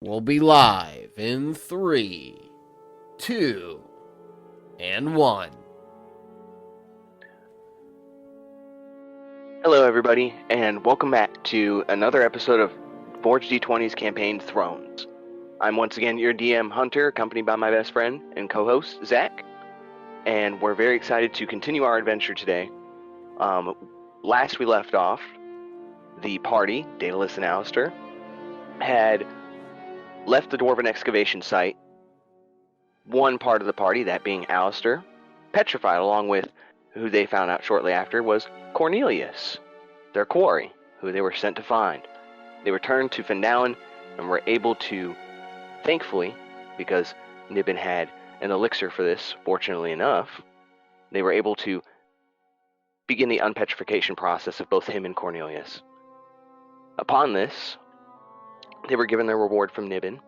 We'll be live in 3, 2, and 1. Hello everybody, and welcome back to another episode of Forge D20's campaign Thrones. I'm once again your DM Hunter, accompanied by my best friend and co-host Zach, and we're very excited to continue our adventure today. Last we left off, the party, Daedallus and Alastair, had left the Dwarven excavation site. One part of the party, that being Alastair, petrified, along with who they found out shortly after was Cornelius, their quarry, who they were sent to find. They returned to Findalen and were able to, thankfully, because Nibbin had an elixir for this, fortunately enough, they were able to begin the unpetrification process of both him and Cornelius. Upon this, they were given their reward from Nibbin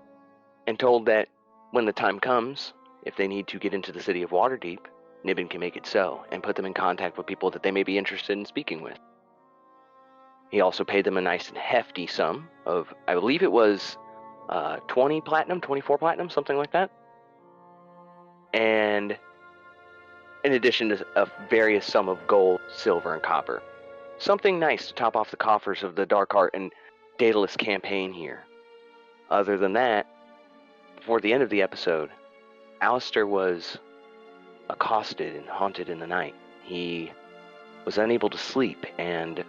and told that when the time comes, if they need to get into the city of Waterdeep, Nibbin can make it so and put them in contact with people that they may be interested in speaking with. He also paid them a nice and hefty sum of, I believe it was 20 platinum, 24 platinum, something like that. And in addition to a various sum of gold, silver, and copper. Something nice to top off the coffers of the Darkheart and Daedalus campaign here. Other than that, before the end of the episode, Alastair was accosted and haunted in the night. He was unable to sleep and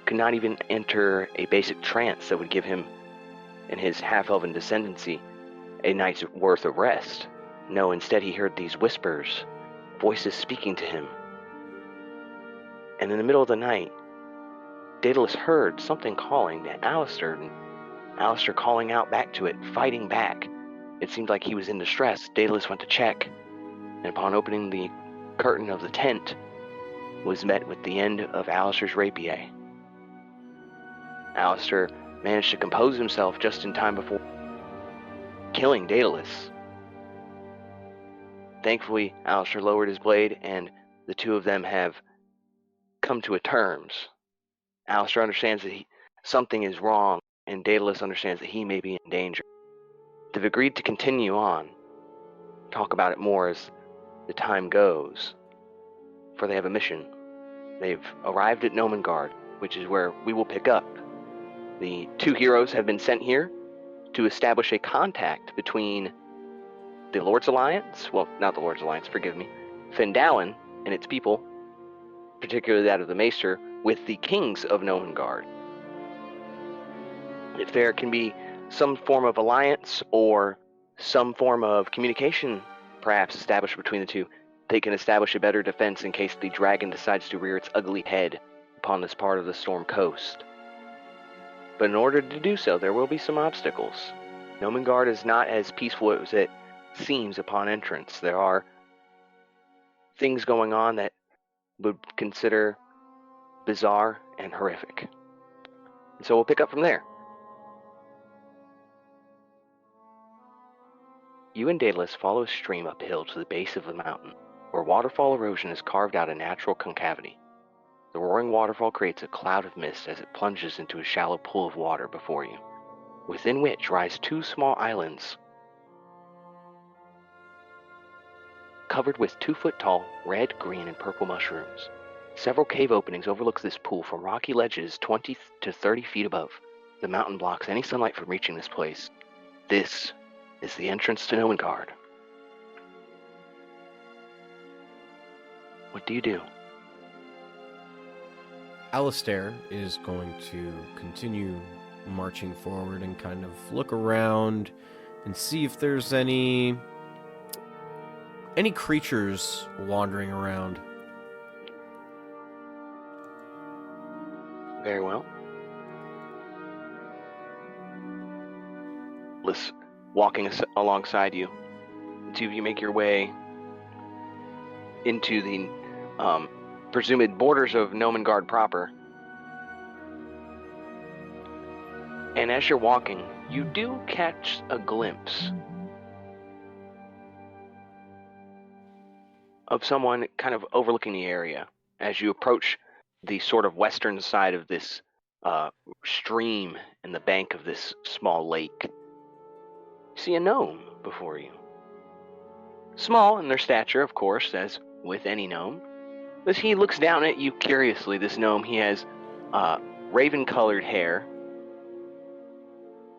could not even enter a basic trance that would give him and his half-elven descendancy a night's worth of rest. No, instead he heard these whispers, voices speaking to him. And in the middle of the night, Daedalus heard something calling to Alastair, and Alastair calling out back to it, fighting back. It seemed like he was in distress. Daedalus went to check, and upon opening the curtain of the tent, was met with the end of Alastair's rapier. Alastair managed to compose himself just in time before killing Daedalus. Thankfully, Alastair lowered his blade, and the two of them have come to a terms. Alastair understands that something is wrong, and Daedalus understands that he may be in danger. They've agreed to continue on, talk about it more as the time goes, for they have a mission. They've arrived at Gnomengarde, which is where we will pick up. The two heroes have been sent here to establish a contact between the Lord's Alliance, well, not the Lord's Alliance, forgive me, Findalen and its people, particularly that of the Maester, with the kings of Gnomengarde. If there can be some form of alliance or some form of communication perhaps established between the two, they can establish a better defense in case the dragon decides to rear its ugly head upon this part of the Storm Coast. But in order to do so, there will be some obstacles. Gnomengarde is not as peaceful as it seems upon entrance. There are things going on that would consider bizarre and horrific. And so we'll pick up from there. You and Daedalus follow a stream uphill to the base of the mountain, where waterfall erosion has carved out a natural concavity. The roaring waterfall creates a cloud of mist as it plunges into a shallow pool of water before you, within which rise two small islands covered with 2-foot-tall red, green, and purple mushrooms. Several cave openings overlook this pool from rocky ledges 20 to 30 feet above. The mountain blocks any sunlight from reaching this place. This is the entrance to Gnomengarde. What do you do? Alastair is going to continue marching forward and kind of look around and see if there's any creatures wandering around. Very well. Walking alongside you, the two of you make your way into the presumed borders of Gnomengarde proper. And as you're walking, you do catch a glimpse of someone kind of overlooking the area. As you approach the sort of western side of this stream in the bank of this small lake, see a gnome before you. Small in their stature, of course, as with any gnome. As he looks down at you curiously, this gnome, he has raven-colored hair,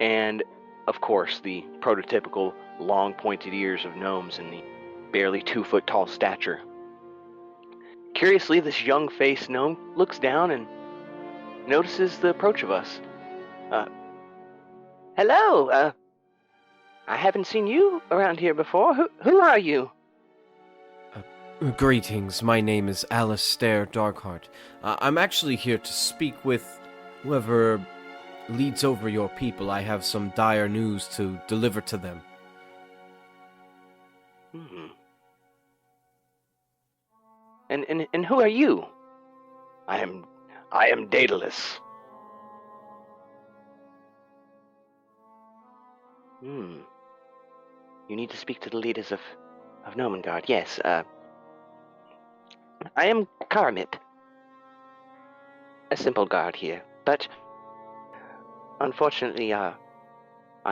and, of course, the prototypical long pointed ears of gnomes and the barely 2-foot-tall stature. Curiously, this young-faced gnome looks down and notices the approach of us. Hello, I haven't seen you around here before. Who are you? Greetings, my name is Alastair Darkheart. I'm actually here to speak with whoever leads over your people. I have some dire news to deliver to them. And who are you? I am Daedallus. You need to speak to the leaders of Gnomengarde. Yes, I am Karmit, a simple guard here, but unfortunately our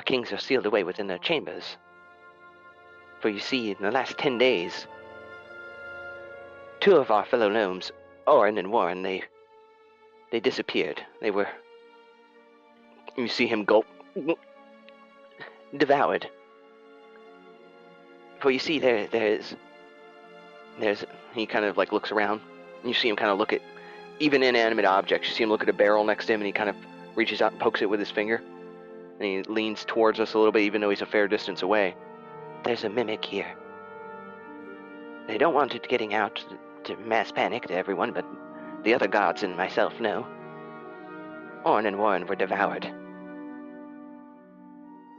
kings are sealed away within their chambers. For you see, in the last 10 days, 2 of our fellow gnomes, Orin and Warren, they disappeared. You see him gulp, devoured. For you see, there's he kind of like looks around, and you see him kind of look at even inanimate objects. You see him look at a barrel next to him, and he kind of reaches out and pokes it with his finger, and he leans towards us a little bit, even though he's a fair distance away. There's a mimic here. They don't want it getting out to mass panic to everyone, but the other gods and myself know. Orn and Warren were devoured.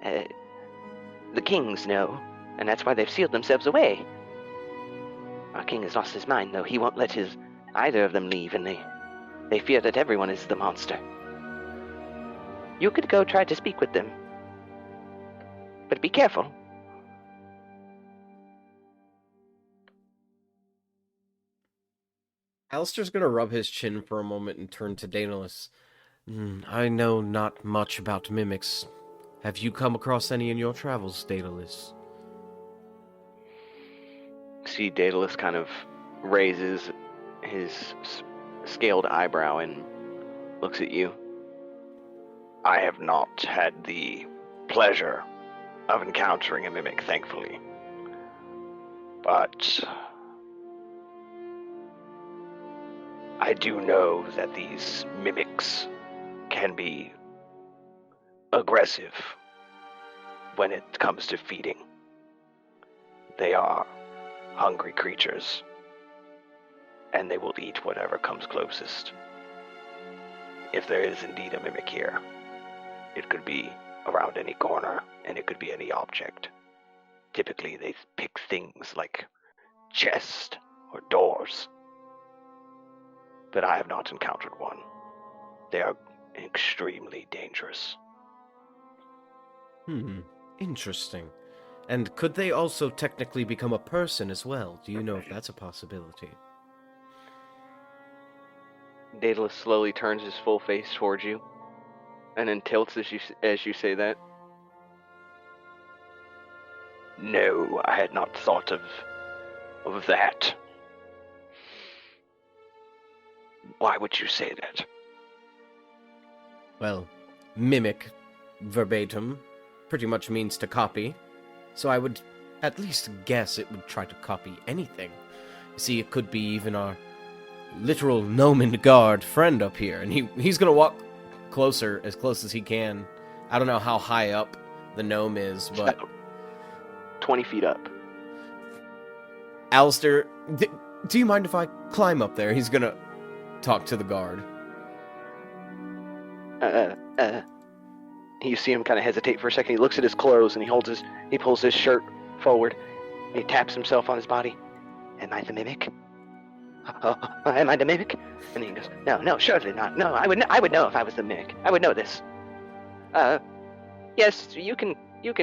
The kings know, and that's why they've sealed themselves away. Our king has lost his mind, though. He won't let either of them leave, and they fear that everyone is the monster. You could go try to speak with them, but be careful. Alistair's gonna rub his chin for a moment and turn to Daedalus. I know not much about mimics. Have you come across any in your travels, Daedalus? See, Daedalus kind of raises his scaled eyebrow and looks at you. I have not had the pleasure of encountering a mimic, thankfully. But I do know that these mimics can be aggressive when it comes to feeding. They are hungry creatures, and they will eat whatever comes closest. If there is indeed a mimic here, it could be around any corner, and it could be any object. Typically, they pick things like chests or doors, but I have not encountered one. They are extremely dangerous. Interesting. And could they also technically become a person as well? Do you know if that's a possibility? Daedalus slowly turns his full face towards you, and then tilts as you say that. No, I had not thought of that. Why would you say that? Well, mimic, verbatim, pretty much means to copy. So I would at least guess it would try to copy anything. See, it could be even our literal Gnomengarde friend up here, and he's gonna walk closer, as close as he can. I don't know how high up the gnome is, but 20 feet up. Alistair, do you mind if I climb up there? He's gonna talk to the guard. You see him kind of hesitate for a second. He looks at his clothes, and he pulls his shirt forward. He taps himself on his body. Am I the mimic? Am I the mimic? And he goes, no, surely not. No, I would know if I was the mimic. I would know this. Yes, you can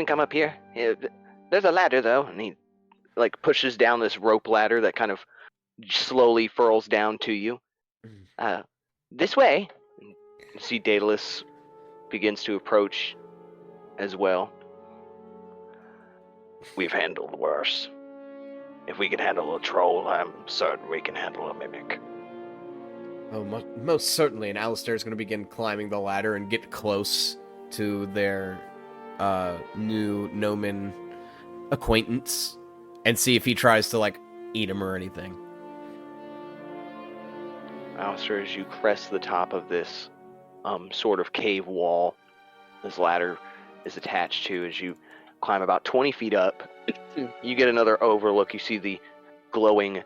come up here. There's a ladder, though. And he, pushes down this rope ladder that kind of slowly furls down to you. This way. You see Daedalus begins to approach as well. We've handled worse. If we can handle a troll, I'm certain we can handle a mimic. Oh, most certainly. And Alastair's going to begin climbing the ladder and get close to their new Gnomen acquaintance and see if he tries to, like, eat him or anything. Alistair, as you crest the top of this sort of cave wall this ladder is attached to, as you climb about 20 feet up, you get another overlook. You see the glowing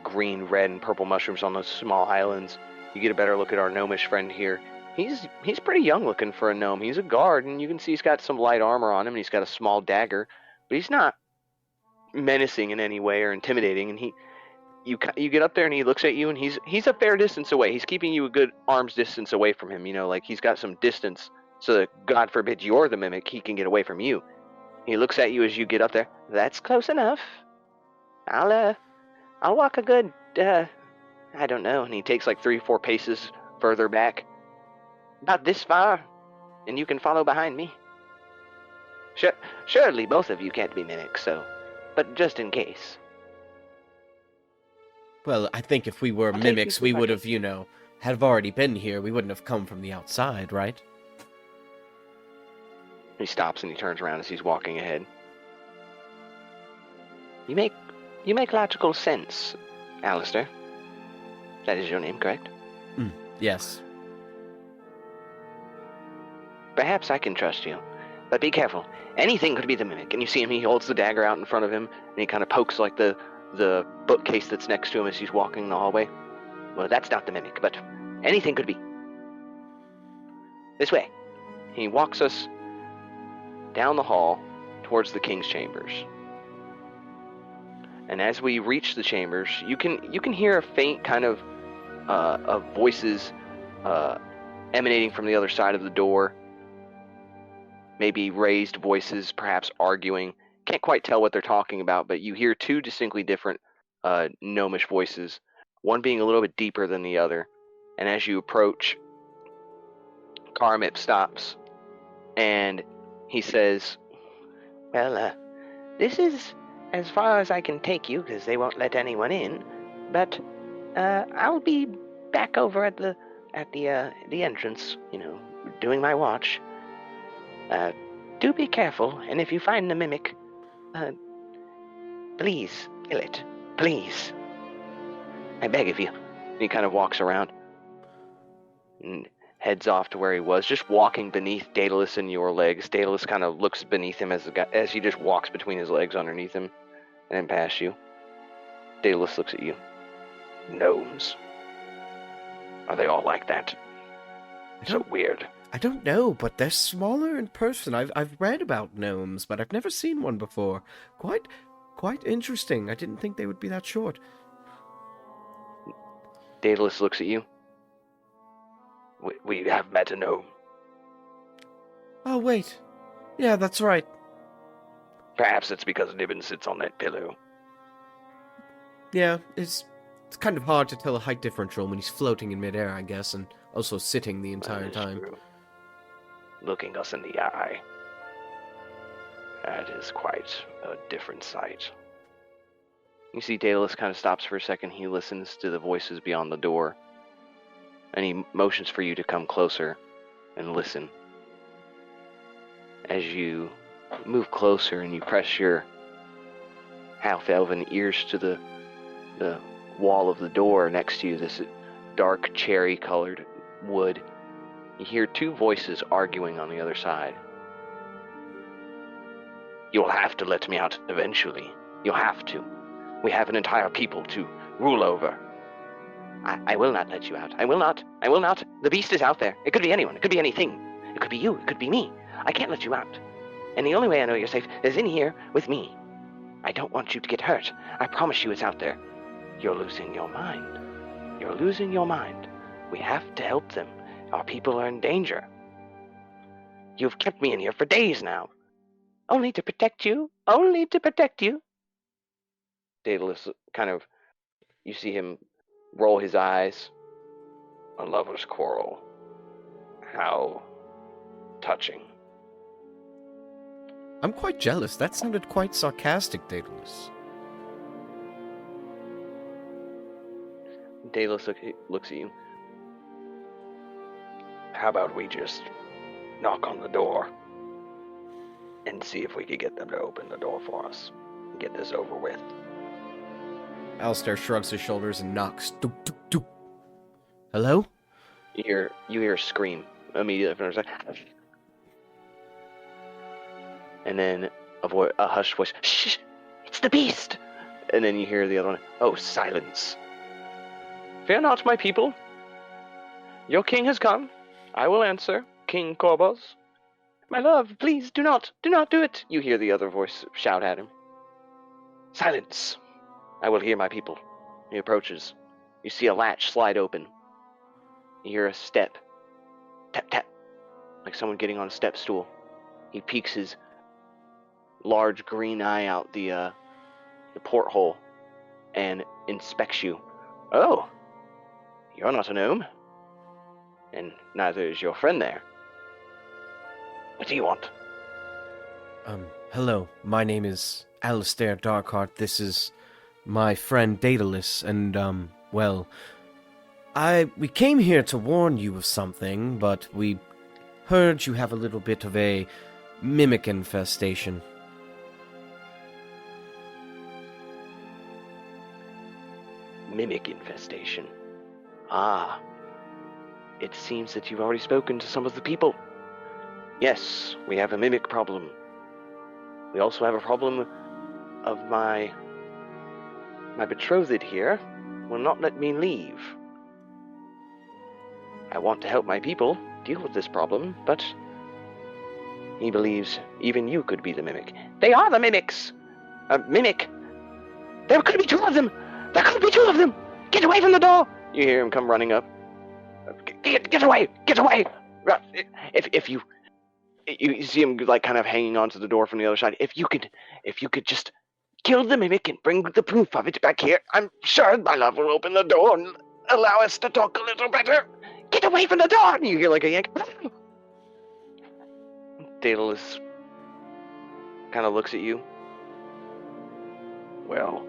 green, red, and purple mushrooms on those small islands. You get a better look at our gnomish friend here. He's pretty young looking for a gnome. He's a guard, and you can see he's got some light armor on him, and he's got a small dagger, but he's not menacing in any way or intimidating. And you get up there, and he looks at you, and he's a fair distance away. He's keeping you a good arm's distance away from him. You know, like he's got some distance, so that God forbid you're the mimic, he can get away from you. He looks at you as you get up there. That's close enough. I'll walk a good, I don't know. And he takes like 3 or 4 paces further back. About this far, and you can follow behind me. Surely both of you can't be mimics, but just in case. Well, I think if we were mimics, we would have, have already been here. We wouldn't have come from the outside, right? He stops and he turns around as he's walking ahead. You make logical sense, Alastair. That is your name, correct? Yes. Perhaps I can trust you, but be careful. Anything could be the mimic. And you see him, he holds the dagger out in front of him, and he kind of pokes like the bookcase that's next to him as he's walking in the hallway. Well, that's not the mimic, but anything could be. This way. He walks us down the hall towards the king's chambers. And as we reach the chambers, you can hear a faint kind of voices emanating from the other side of the door. Maybe raised voices, perhaps arguing. Can't quite tell what they're talking about, but you hear 2 distinctly different gnomish voices, one being a little bit deeper than the other. And as you approach, Karamip stops, and he says, well, this is as far as I can take you, because they won't let anyone in, but I'll be back over at the entrance, doing my watch. Do be careful, and if you find the mimic, please kill it. Please. I beg of you. And he kind of walks around and heads off to where he was, just walking beneath Daedallus and your legs. Daedalus kind of looks beneath him as he just walks between his legs underneath him and then past you. Daedalus looks at you. Gnomes. Are they all like that? So weird. I don't know, but they're smaller in person. I've read about gnomes, but I've never seen one before. Quite interesting. I didn't think they would be that short. Daedalus looks at you. We have met a gnome. Oh, wait. Yeah, that's right. Perhaps it's because Nibbin sits on that pillow. Yeah, it's kind of hard to tell a height differential when he's floating in midair, I guess, and also sitting the entire time. True. Looking us in the eye. That is quite a different sight. You see Daedalus kind of stops for a second. He listens to the voices beyond the door. And he motions for you to come closer and listen. As you move closer and you press your half-elven ears to the wall of the door next to you, this dark cherry-colored wood, you hear 2 voices arguing on the other side. You'll have to let me out eventually. You'll have to. We have an entire people to rule over. I will not let you out. I will not. I will not. The beast is out there. It could be anyone. It could be anything. It could be you. It could be me. I can't let you out. And the only way I know you're safe is in here with me. I don't want you to get hurt. I promise you it's out there. You're losing your mind. You're losing your mind. We have to help them. Our people are in danger. You've kept me in here for days now. Only to protect you. Only to protect you. Daedalus kind of, you see him roll his eyes. A lover's quarrel. How touching. I'm quite jealous. That sounded quite sarcastic, Daedalus. Daedalus looks at you. How about we just knock on the door and see if we could get them to open the door for us and get this over with? Alastair shrugs his shoulders and knocks. Doop, doop, doop. Hello? You hear a scream immediately from the side. And then a hushed voice. Shh! It's the beast! And then you hear the other one. Oh, silence. Fear not, my people. Your king has come. I will answer, King Korbos. My love, please do not do it. You hear the other voice shout at him. Silence. I will hear my people. He approaches. You see a latch slide open. You hear a step. Tap, tap. Like someone getting on a step stool. He peeks his large green eye out the porthole and inspects you. Oh, you're not a gnome. And neither is your friend there. What do you want? Hello. My name is Alastair Darkheart. This is my friend Daedallus, and, we came here to warn you of something, but we heard you have a little bit of a mimic infestation. Mimic infestation. Ah. It seems that you've already spoken to some of the people. Yes, we have a mimic problem. We also have a problem of my betrothed here will not let me leave. I want to help my people deal with this problem, but he believes even you could be the mimic. They are the mimics! A mimic! There could be two of them! There could be two of them! Get away from the door! You hear him come running up. Get away! Get away! If you see him like kind of hanging onto the door from the other side. If you could just kill the mimic and bring the proof of it back here, I'm sure my love will open the door and allow us to talk a little better. Get away from the door! And you hear like a yank. Daedalus kind of looks at you. Well.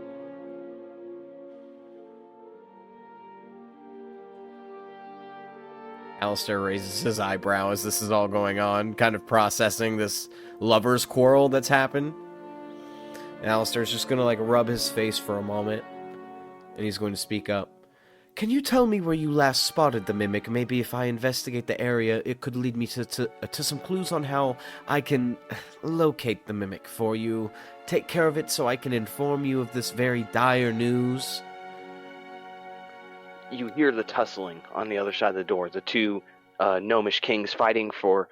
Alastair raises his eyebrow as this is all going on, kind of processing this lover's quarrel that's happened. And Alastair's just gonna, rub his face for a moment, and he's going to speak up. Can you tell me where you last spotted the mimic? Maybe if I investigate the area, it could lead me to some clues on how I can locate the mimic for you, take care of it so I can inform you of this very dire news. You hear the tussling on the other side of the door. The two gnomish kings fighting for,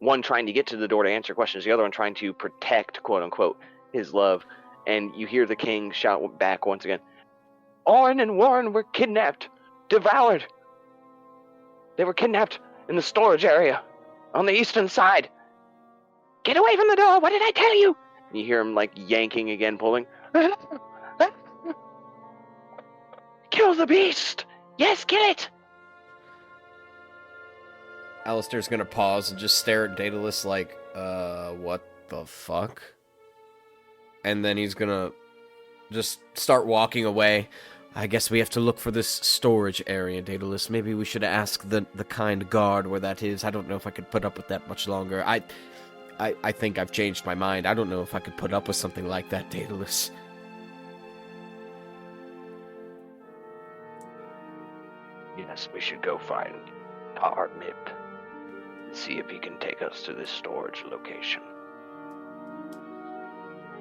one trying to get to the door to answer questions, the other one trying to protect, quote-unquote, his love. And you hear the king shout back once again, Orin and Warren were kidnapped, devoured. They were kidnapped in the storage area on the eastern side. Get away from the door! What did I tell you? And you hear him, yanking again, pulling. Kill the beast! Yes, kill it! Alastair's gonna pause and just stare at Daedalus what the fuck? And then he's gonna just start walking away. I guess we have to look for this storage area, Daedalus. Maybe we should ask the kind guard where that is. I don't know if I could put up with that much longer. I think I've changed my mind. I don't know if I could put up with something like that, Daedalus. Yes, we should go find Tar Mip and see if he can take us to this storage location.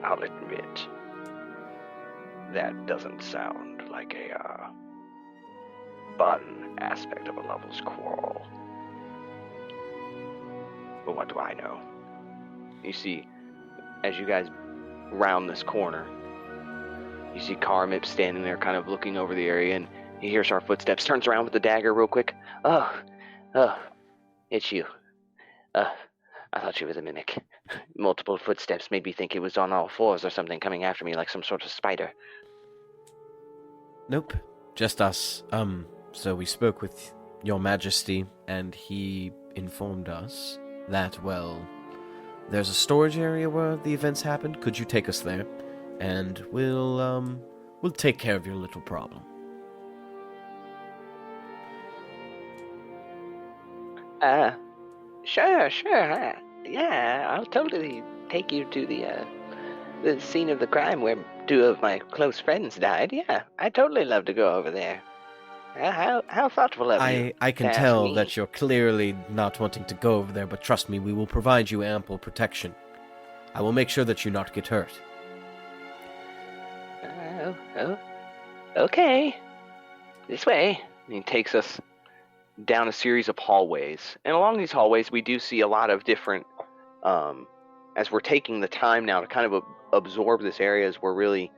I'll admit, that doesn't sound like a fun aspect of a lover's quarrel. But what do I know? You see, as you guys round this corner, you see Karmip standing there kind of looking over the area, and he hears our footsteps, turns around with the dagger real quick. Oh, it's you. I thought you were the mimic. Multiple footsteps made me think it was on all fours or something, coming after me like some sort of spider. Nope, just us. So we spoke with your majesty, and he informed us that, There's a storage area where the events happened. Could you take us there? And we'll take care of your little problem. Sure. Yeah, I'll totally take you to the scene of the crime where two of my close friends died. Yeah, I'd totally love to go over there. How thoughtful of you. I can to ask tell me. that you're clearly not wanting to go over there, but trust me, we will provide you ample protection. I will make sure that you not get hurt. Okay. This way. And he takes us down a series of hallways. And along these hallways, we do see a lot of different, as we're taking the time now to kind of absorb this area as we're really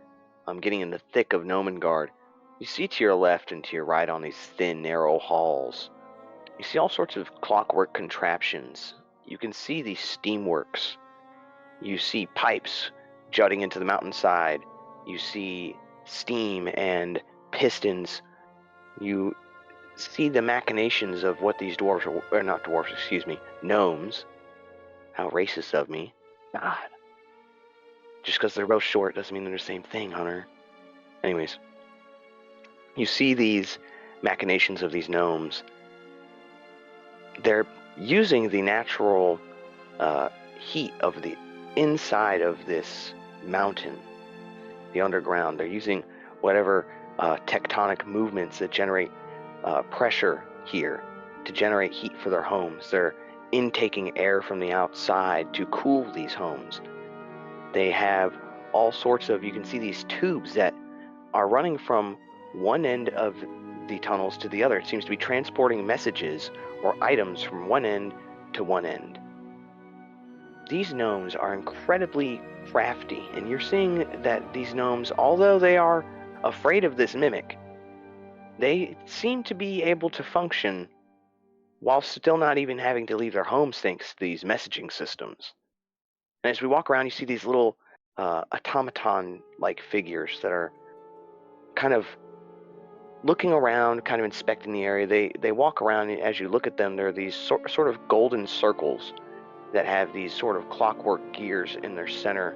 getting in the thick of Gnomengarde. You see to your left and to your right on these thin, narrow halls, you see all sorts of clockwork contraptions. You can see these steamworks. You see pipes jutting into the mountainside. You see steam and pistons. You see the machinations of what these dwarves are, or not dwarves, excuse me, gnomes. How racist of me. God. Just because they're both short doesn't mean they're the same thing, Hunter. Anyways, you see these machinations of these gnomes. They're using the natural heat of the inside of this mountain, the underground. They're using whatever tectonic movements that generate pressure here to generate heat for their homes. They're intaking air from the outside to cool these homes. They have all sorts of, you can see these tubes that are running from one end of the tunnels to the other. It seems to be transporting messages or items from one end to one end. These gnomes are incredibly crafty, and you're seeing that these gnomes, although they are afraid of this mimic, they seem to be able to function while still not even having to leave their homes thanks to these messaging systems. And as we walk around, you see these little automaton-like figures that are kind of looking around, kind of inspecting the area. They walk around, and as you look at them, there are these sort of golden circles that have these sort of clockwork gears in their center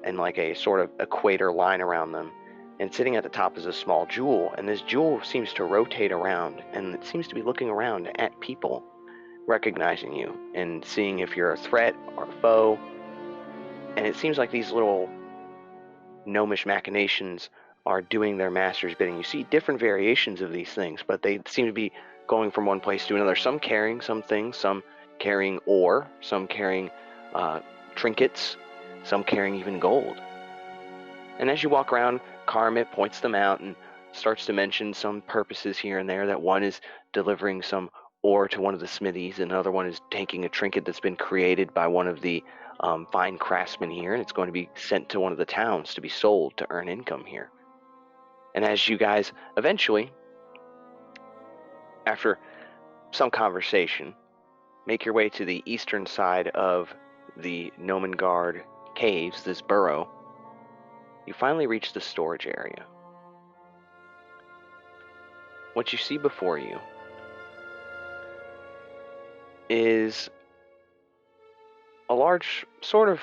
and like a sort of equator line around them. And sitting at the top is a small jewel, and this jewel seems to rotate around, and it seems to be looking around at people, recognizing you and seeing if you're a threat or a foe. And it seems like these little gnomish machinations are doing their master's bidding. You see different variations of these things, but they seem to be going from one place to another. Some carrying some things, some carrying ore, some carrying trinkets, some carrying even gold. And as you walk around, Karmit points them out and starts to mention some purposes here and there, that one is delivering some ore to one of the smithies, and another one is taking a trinket that's been created by one of the fine craftsmen here, and it's going to be sent to one of the towns to be sold to earn income here. And as you guys eventually, after some conversation, make your way to the eastern side of the Gnomengarde caves, this burrow, you finally reach the storage area. What you see before you is a large, sort of,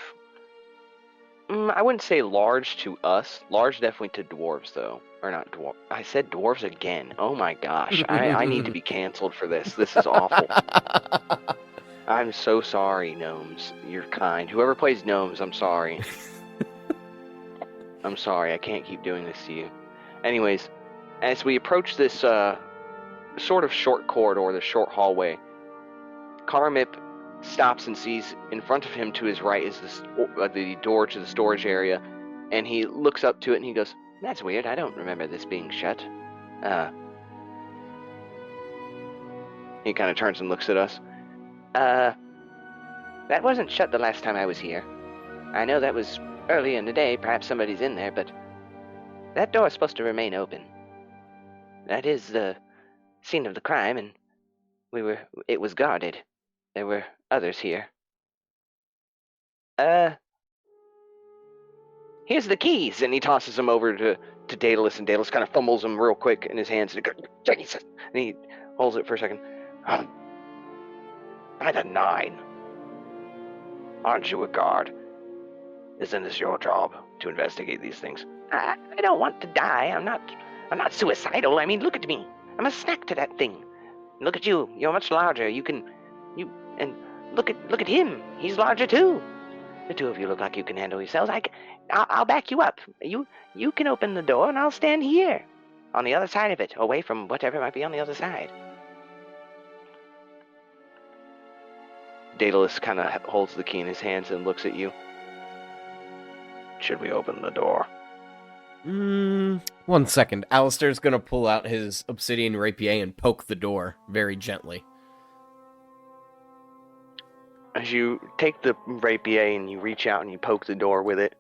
I wouldn't say large to us, large definitely to dwarves though, or not dwarves, I said dwarves again, oh my gosh, I need to be canceled for this is awful. I'm so sorry, gnomes, you're kind, whoever plays gnomes, I'm sorry. I'm sorry, I can't keep doing this to you. Anyways, as we approach this sort of short corridor, this short hallway, Karamip stops and sees in front of him to his right is the door to the storage area, and he looks up to it and he goes, "That's weird, I don't remember this being shut." He kind of turns and looks at us. That wasn't shut the last time I was here. I know that was early in the day, perhaps somebody's in there, but that door is supposed to remain open. That is the scene of the crime, and it was guarded. There were others here. Here's the keys, and he tosses them over to Daedallus, and Daedallus kind of fumbles them real quick in his hands, and he holds it for a second. By the 9. Aren't you a guard? Isn't this your job to investigate these things? I don't want to die. I'm not suicidal. I mean, look at me. I'm a snack to that thing. Look at you. You're much larger. And look at him. He's larger too. The two of you look like you can handle yourselves. I'll back you up. You can open the door, and I'll stand here, on the other side of it, away from whatever might be on the other side. Daedalus kind of holds the key in his hands and looks at you. Should we open the door? 1 second. Alastair's gonna pull out his obsidian rapier and poke the door very gently. As you take the rapier and you reach out and you poke the door with it,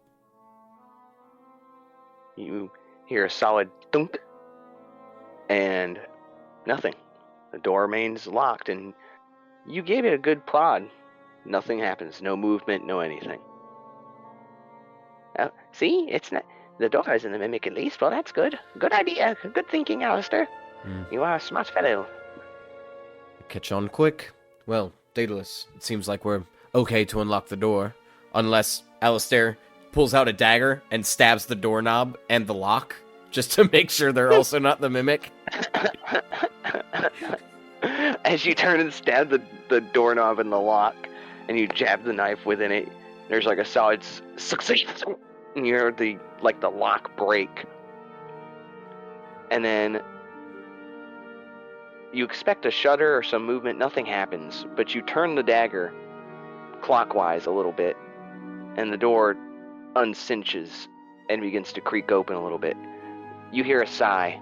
you hear a solid thunk, and nothing. The door remains locked, and you gave it a good prod. Nothing happens. No movement, no anything. See? It's not... The door isn't a mimic at least. Well, that's good. Good idea. Good thinking, Alastair. You are a smart fellow. Catch on quick. Well, Daedalus, it seems like we're okay to unlock the door. Unless Alastair pulls out a dagger and stabs the doorknob and the lock, just to make sure they're also not the mimic. As you turn and stab the doorknob and the lock, and you jab the knife within it, there's like a solid succeed, and you hear the lock break. And then you expect a shudder or some movement, nothing happens, but you turn the dagger clockwise a little bit, and the door uncinches and begins to creak open a little bit. You hear a sigh.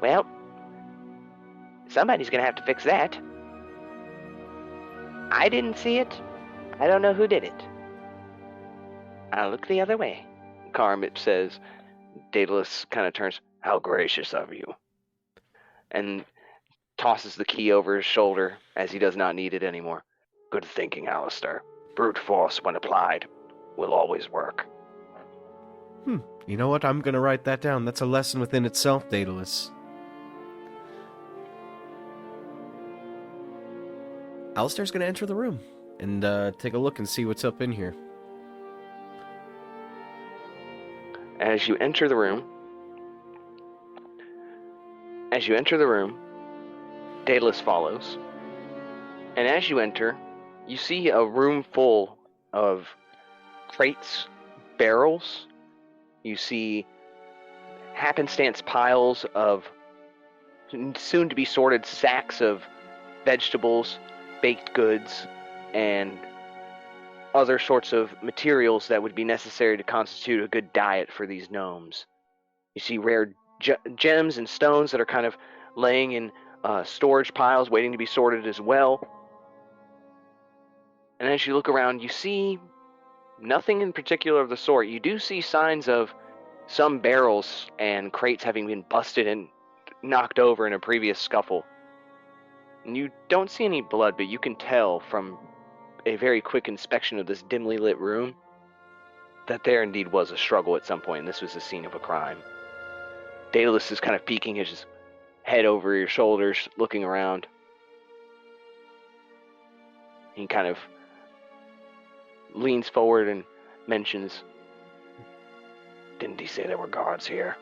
Well, somebody's gonna have to fix that. I didn't see it. I don't know who did it. I'll look the other way. Karmit says. Daedalus kind of turns, how gracious of you, and tosses the key over his shoulder as he does not need it anymore. Good thinking, Alastair. Brute force, when applied, will always work. You know what? I'm gonna write that down. That's a lesson within itself, Daedalus. Alastair's gonna enter the room and take a look and see what's up in here. As you enter the room, Daedalus follows. And as you enter, you see a room full of crates, barrels. You see happenstance piles of soon-to-be sorted sacks of vegetables, baked goods, and other sorts of materials that would be necessary to constitute a good diet for these gnomes. You see rare gems and stones that are kind of laying in storage piles waiting to be sorted as well. And as you look around, you see nothing in particular of the sort. You do see signs of some barrels and crates having been busted and knocked over in a previous scuffle. And you don't see any blood, but you can tell from a very quick inspection of this dimly lit room that there indeed was a struggle at some point, and this was the scene of a crime. Daedalus is kind of peeking his head over your shoulders, looking around. He kind of leans forward and mentions, didn't he say there were guards here?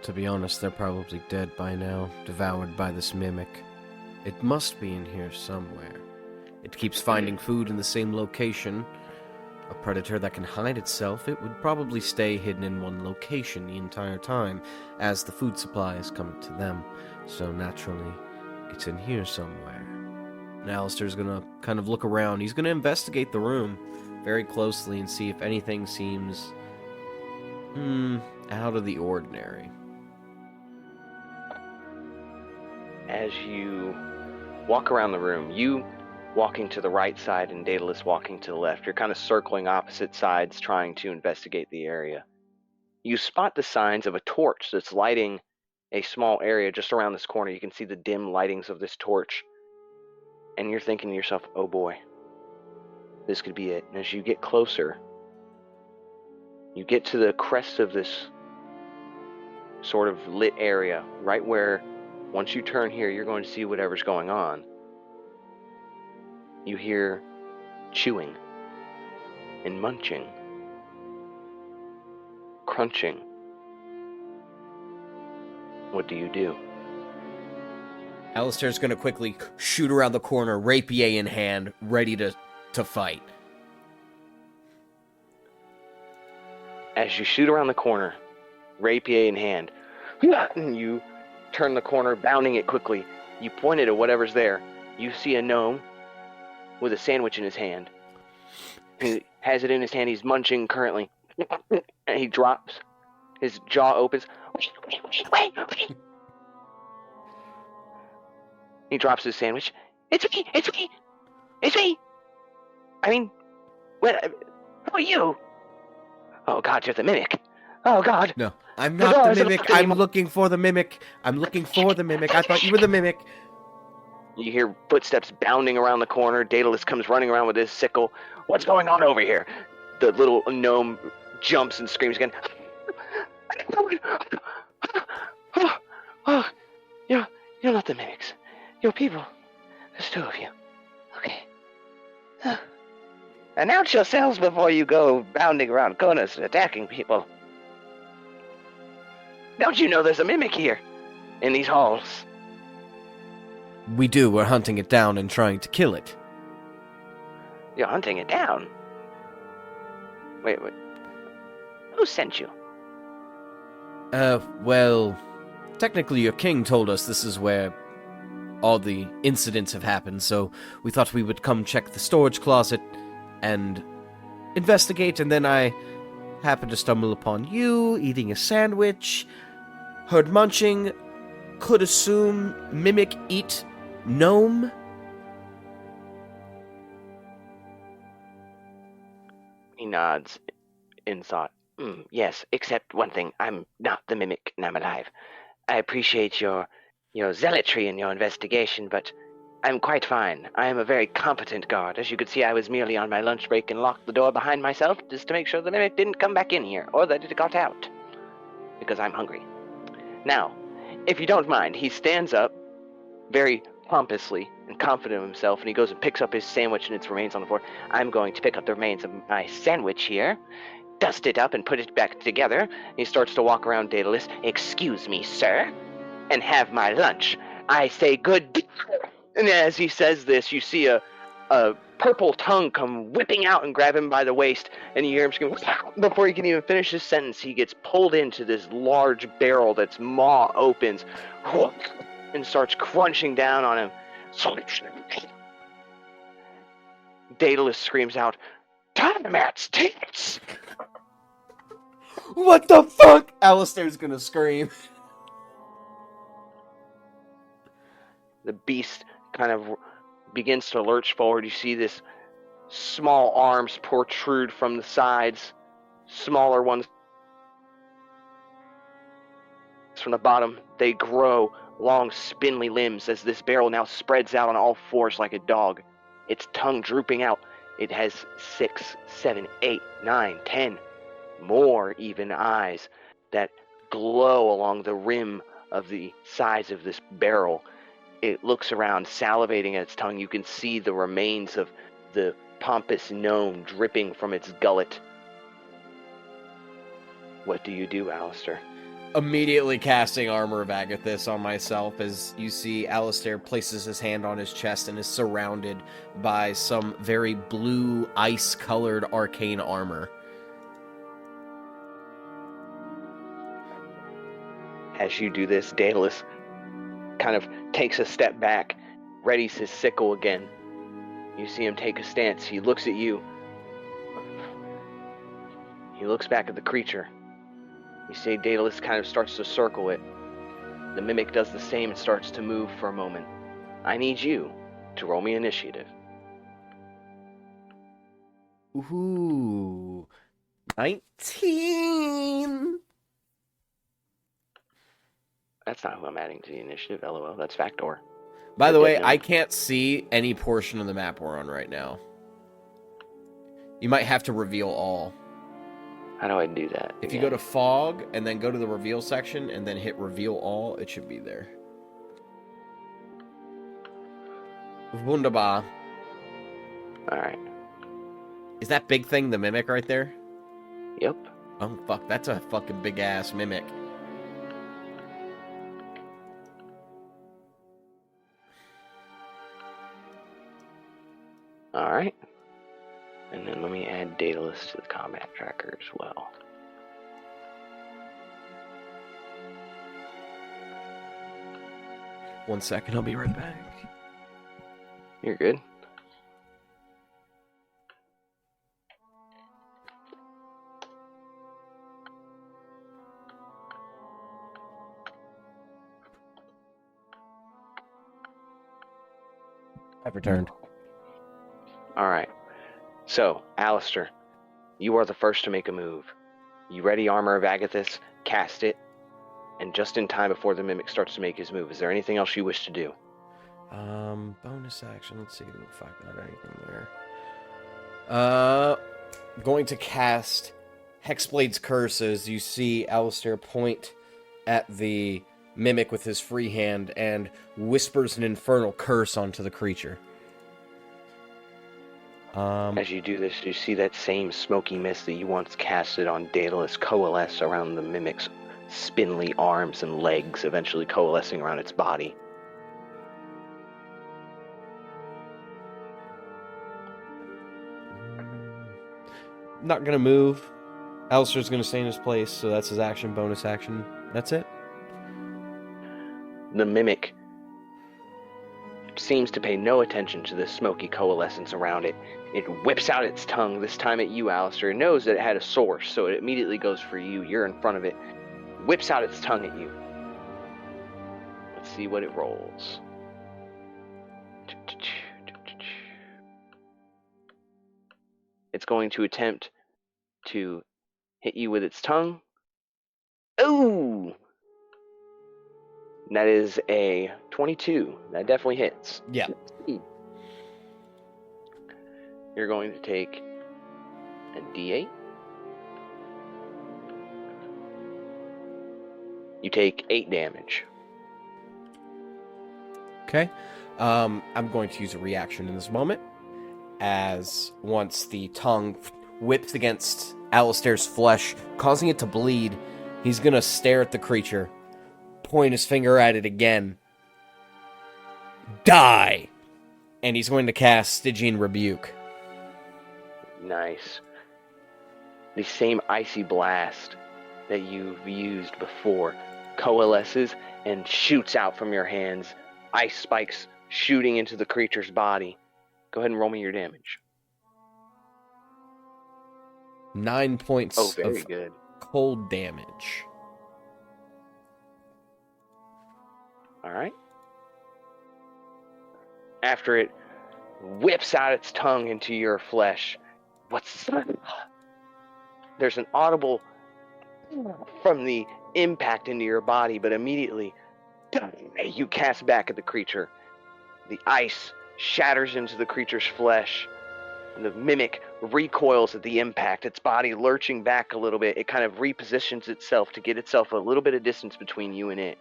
To be honest, they're probably dead by now, devoured by this mimic. It must be in here somewhere. It keeps finding food in the same location. A predator that can hide itself, it would probably stay hidden in one location the entire time, as the food supply is coming to them. So naturally, it's in here somewhere. And Alastair's gonna kind of look around. He's gonna investigate the room very closely and see if anything seems out of the ordinary. As you walk around the room, you walking to the right side and Daedalus walking to the left, you're kind of circling opposite sides trying to investigate the area. You spot the signs of a torch that's lighting a small area just around this corner. You can see the dim lightings of this torch. And you're thinking to yourself, oh boy, this could be it. And as you get closer, you get to the crest of this sort of lit area, right where once you turn here, you're going to see whatever's going on. You hear chewing and munching, crunching. What do you do? Alastair's gonna quickly shoot around the corner, rapier in hand, ready to fight. As you shoot around the corner, rapier in hand, and you turn the corner, bounding it quickly. You point it at whatever's there. You see a gnome with a sandwich in his hand. He has it in his hand. He's munching currently. And he drops. His jaw opens. Wait. He drops his sandwich. It's me. I mean, who are you? Oh, God, you're the mimic. Oh, God. No, I'm not the mimic. I'm looking for the mimic. I thought you were the mimic. You hear footsteps bounding around the corner. Daedallus comes running around with his sickle. What's going on over here? The little gnome jumps and screams again. Oh, you're not the mimics. You're people. There's two of you. Okay. Announce yourselves before you go bounding around corners and attacking people. Don't you know there's a mimic here? In these halls? We do. We're hunting it down and trying to kill it. You're hunting it down? Wait. Who sent you? Well, technically your king told us this is where all the incidents have happened, so we thought we would come check the storage closet and investigate, and then I happened to stumble upon you eating a sandwich, heard munching, could assume mimic eat gnome. He nods in thought. Yes, except one thing. I'm not the mimic, and I'm alive. I appreciate your zealotry in your investigation, but I'm quite fine. I am a very competent guard. As you could see, I was merely on my lunch break and locked the door behind myself just to make sure the mimic didn't come back in here, or that it got out. Because I'm hungry. Now, if you don't mind, he stands up very pompously and confident of himself, and he goes and picks up his sandwich and its remains on the floor. I'm going to pick up the remains of my sandwich here, dust it up, and put it back together. He starts to walk around Daedallus. Excuse me, sir, and have my lunch. I say good. And as he says this, you see a purple tongue come whipping out and grab him by the waist, and you hear him scream. Before he can even finish his sentence, he gets pulled into this large barrel that's maw opens and starts crunching down on him. Daedalus screams out, "Time at tits!" What the fuck? Alastair's gonna scream. The beast kind of begins to lurch forward. You see this small arms protrude from the sides, smaller ones from the bottom. They grow long, spindly limbs as this barrel now spreads out on all fours like a dog, its tongue drooping out. It has 6, 7, 8, 9, 10 more even eyes that glow along the rim of the sides of this barrel. It looks around, salivating at its tongue. You can see the remains of the pompous gnome dripping from its gullet. What do you do, Alastair? Immediately casting Armor of Agathis on myself, as you see Alastair places his hand on his chest and is surrounded by some very blue, ice-colored arcane armor. As you do this, Daedalus kind of takes a step back, readies his sickle again. You see him take a stance. He looks at you. He looks back at the creature. You see Daedalus kind of starts to circle it. The mimic does the same and starts to move for a moment. I need you to roll me initiative. Ooh. 19! That's not who I'm adding to the initiative, LOL. That's Factor. By the way, I can't see any portion of the map we're on right now. You might have to reveal all. How do I do that? If you go to Fog, and then go to the Reveal section, and then hit Reveal All, it should be there. Wunderbar. Alright. Is that big thing the mimic right there? Yep. Oh, fuck. That's a fucking big-ass mimic. Alright. And then let me add Daedallus to the combat tracker as well. One second, I'll be right back. You're good. I've returned. Alright. So, Alastair, you are the first to make a move. You ready, Armor of Agathis? Cast it. And just in time before the mimic starts to make his move, is there anything else you wish to do? Bonus action. Let's see if I got anything there. Going to cast Hexblade's Curse as you see Alastair point at the mimic with his free hand and whispers an infernal curse onto the creature. As you do this, you see that same smoky mist that you once casted on Daedalus coalesce around the mimic's spindly arms and legs, eventually coalescing around its body. Not gonna move. Alistair's gonna stay in his place, so that's his action, bonus action. That's it. The mimic seems to pay no attention to the smoky coalescence around it. It whips out its tongue, this time at you, Alastair. It knows that it had a source, so it immediately goes for you. You're in front of it. Whips out its tongue at you. Let's see what it rolls. It's going to attempt to hit you with its tongue. Ooh! That is a 22. That definitely hits. Yeah. You're going to take a D8. You take 8 damage. Okay. I'm going to use a reaction in this moment, as once the tongue whips against Alastair's flesh, causing it to bleed, he's going to stare at the creature, point his finger at it again. Die! And he's going to cast Stygian Rebuke. Nice. The same icy blast that you've used before coalesces and shoots out from your hands, ice spikes shooting into the creature's body. Go ahead and roll me your damage. 9 points of good. cold damage. Alright. After it whips out its tongue into your flesh, there's an audible from the impact into your body, but immediately you cast back at the creature. The ice shatters into the creature's flesh, and the mimic recoils at the impact, its body lurching back a little bit. It kind of repositions itself to get itself a little bit of distance between you and it.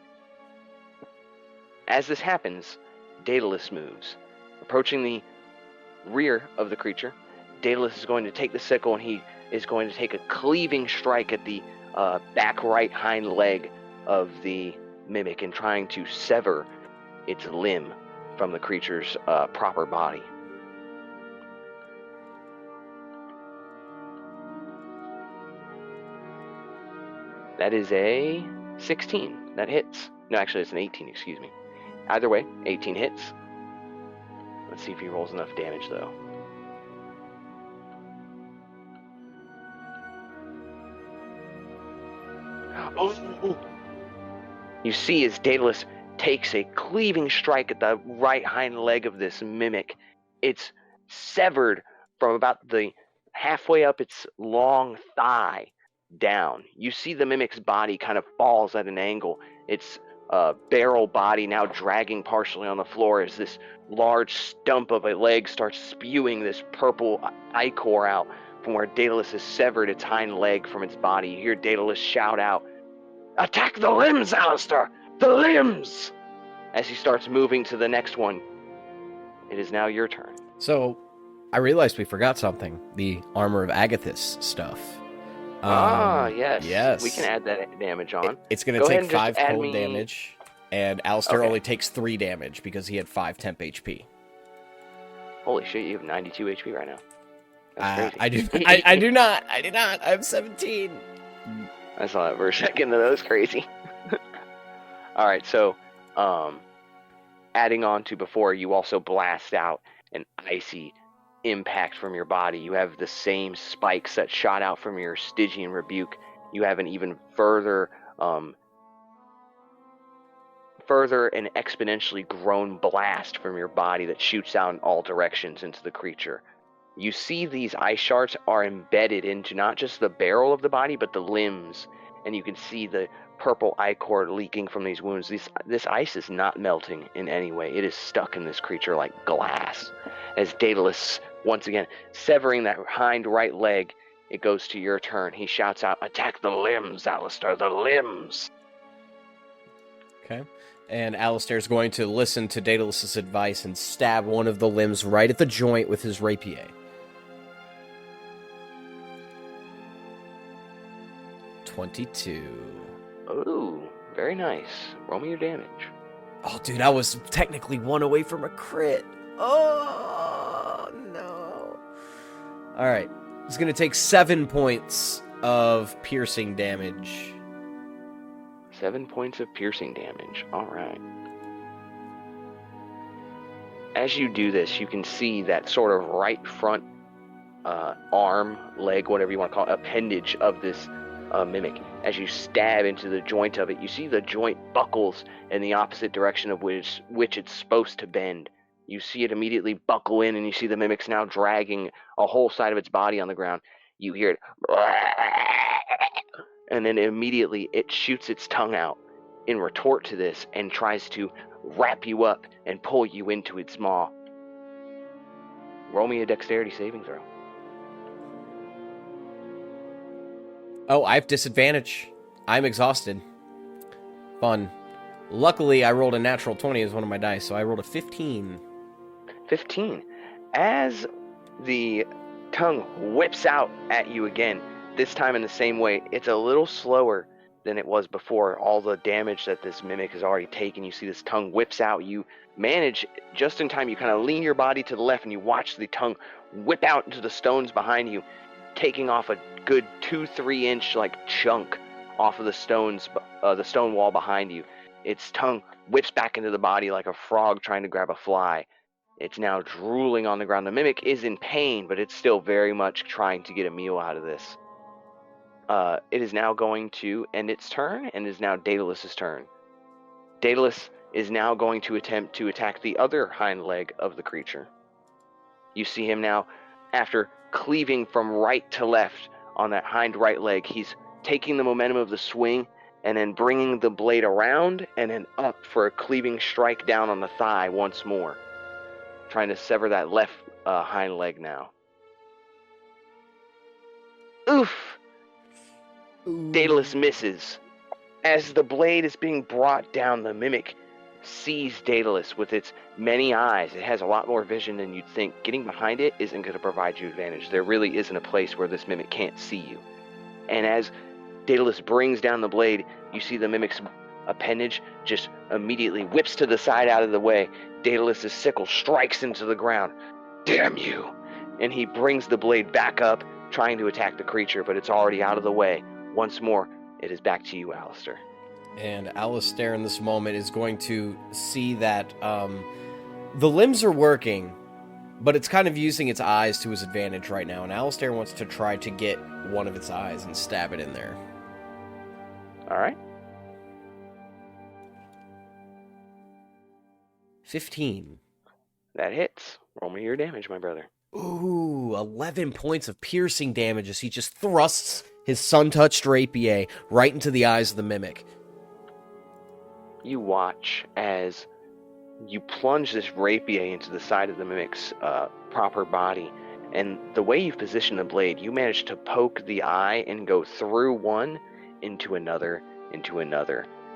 As this happens, Daedalus moves. Approaching the rear of the creature, Daedalus is going to take the sickle, and he is going to take a cleaving strike at the back right hind leg of the mimic and trying to sever its limb from the creature's proper body. That is a 16. That hits. No, actually, it's an 18, excuse me. Either way, 18 hits. Let's see if he rolls enough damage, though. Oh! You see as Daedalus takes a cleaving strike at the right hind leg of this mimic. It's severed from about the halfway up its long thigh down. You see the mimic's body kind of falls at an angle. Its barrel body now dragging partially on the floor as this large stump of a leg starts spewing this purple ichor out from where Daedalus has severed its hind leg from its body. You hear Daedalus shout out, "Attack the limbs, Alastair! The limbs!" As he starts moving to the next one. It is now your turn. So, I realized we forgot something. The Armor of Agathis stuff. Yes. Yes. We can add that damage on. It's going Go to ahead take and just 5 add cold me- damage, and Alastair Okay. only takes 3 damage because he had 5 temp HP. Holy shit, you have 92 HP right now. That's crazy. I do not. I have 17. I saw that for a second, though. That was crazy. Alright, so, adding on to before, you also blast out an icy impact from your body. You have the same spikes that shot out from your Stygian rebuke. You have an even further and exponentially grown blast from your body that shoots out in all directions into the creature. You see these ice shards are embedded into not just the barrel of the body, but the limbs, and you can see the purple ichor leaking from these wounds. This ice is not melting in any way. It is stuck in this creature like glass. As Daedallus, once again, severing that hind right leg, it goes to your turn. He shouts out, "Attack the limbs, Alastair, the limbs!" Okay. And Alastair's going to listen to Daedalus' advice and stab one of the limbs right at the joint with his rapier. 22. Ooh, very nice. Roll me your damage. Oh, dude, I was technically 1 away from a crit. Oh, no. Alright. He's going to take 7 points of piercing damage. 7 points of piercing damage. Alright. As you do this, you can see that sort of right front arm, leg, whatever you want to call it, appendage of this mimic. As you stab into the joint of it, you see the joint buckles in the opposite direction of which it's supposed to bend. You see it immediately buckle in, and you see the mimic's now dragging a whole side of its body on the ground. You hear it, and then immediately it shoots its tongue out in retort to this and tries to wrap you up and pull you into its maw. Roll me a dexterity saving throw. Oh, I have disadvantage. I'm exhausted. Fun. Luckily, I rolled a natural 20 as one of my dice, so I rolled a 15. 15. As the tongue whips out at you again, this time in the same way, it's a little slower than it was before. All the damage that this mimic has already taken, you see this tongue whips out. You manage, just in time, you kind of lean your body to the left, and you watch the tongue whip out into the stones behind you, taking off a good 2-3 inch like chunk off of the stones, the stone wall behind you. Its tongue whips back into the body like a frog trying to grab a fly. It's now drooling on the ground. The mimic is in pain, but it's still very much trying to get a meal out of this. It is now going to end its turn, and is now Daedalus' turn. Daedalus is now going to attempt to attack the other hind leg of the creature. You see him now, after cleaving from right to left on that hind right leg, he's taking the momentum of the swing and then bringing the blade around and then up for a cleaving strike down on the thigh once more, trying to sever that left hind leg now. Oof! Daedalus misses. As the blade is being brought down, the mimic sees Daedalus with its many eyes. It has a lot more vision than you'd think. Getting behind it isn't going to provide you advantage. There really isn't a place where this mimic can't see you. And as Daedalus brings down the blade, you see the mimic's appendage just immediately whips to the side out of the way. Daedalus' sickle strikes into the ground. Damn you! And he brings the blade back up, trying to attack the creature, but it's already out of the way. Once more, it is back to you, Alastair. And Alastair in this moment is going to see that the limbs are working, but it's kind of using its eyes to his advantage right now, and Alastair wants to try to get one of its eyes and stab it in there. Alright. 15. That hits. Roll me your damage, my brother. Ooh, 11 points of piercing damage as he just thrusts his sun-touched rapier right into the eyes of the mimic. You watch as you plunge this rapier into the side of the mimic's proper body, and the way you've positioned the blade, you manage to poke the eye and go through one into another.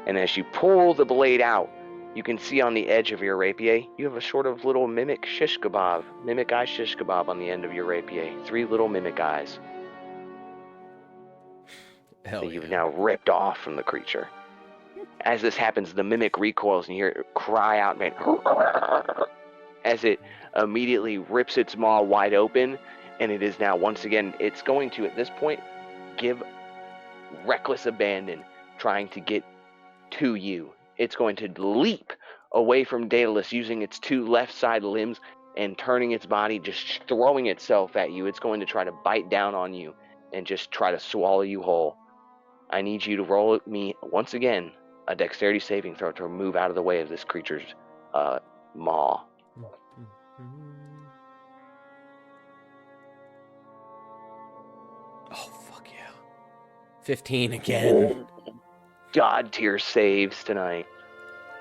And as you pull the blade out, you can see on the edge of your rapier, you have a sort of little mimic shish kebab, mimic eye shish kebab on the end of your rapier. 3 little mimic eyes Hell that you've yeah. now ripped off from the creature. As this happens, the mimic recoils and you hear it cry out, man, as it immediately rips its maw wide open, and it is now, once again, it's going to, at this point, give reckless abandon, trying to get to you. It's going to leap away from Daedallus, using its 2 left side limbs and turning its body, just throwing itself at you. It's going to try to bite down on you and just try to swallow you whole. I need you to roll me, once again, a dexterity saving throw to move out of the way of this creature's maw. Oh, fuck yeah. 15 again. God tier saves tonight.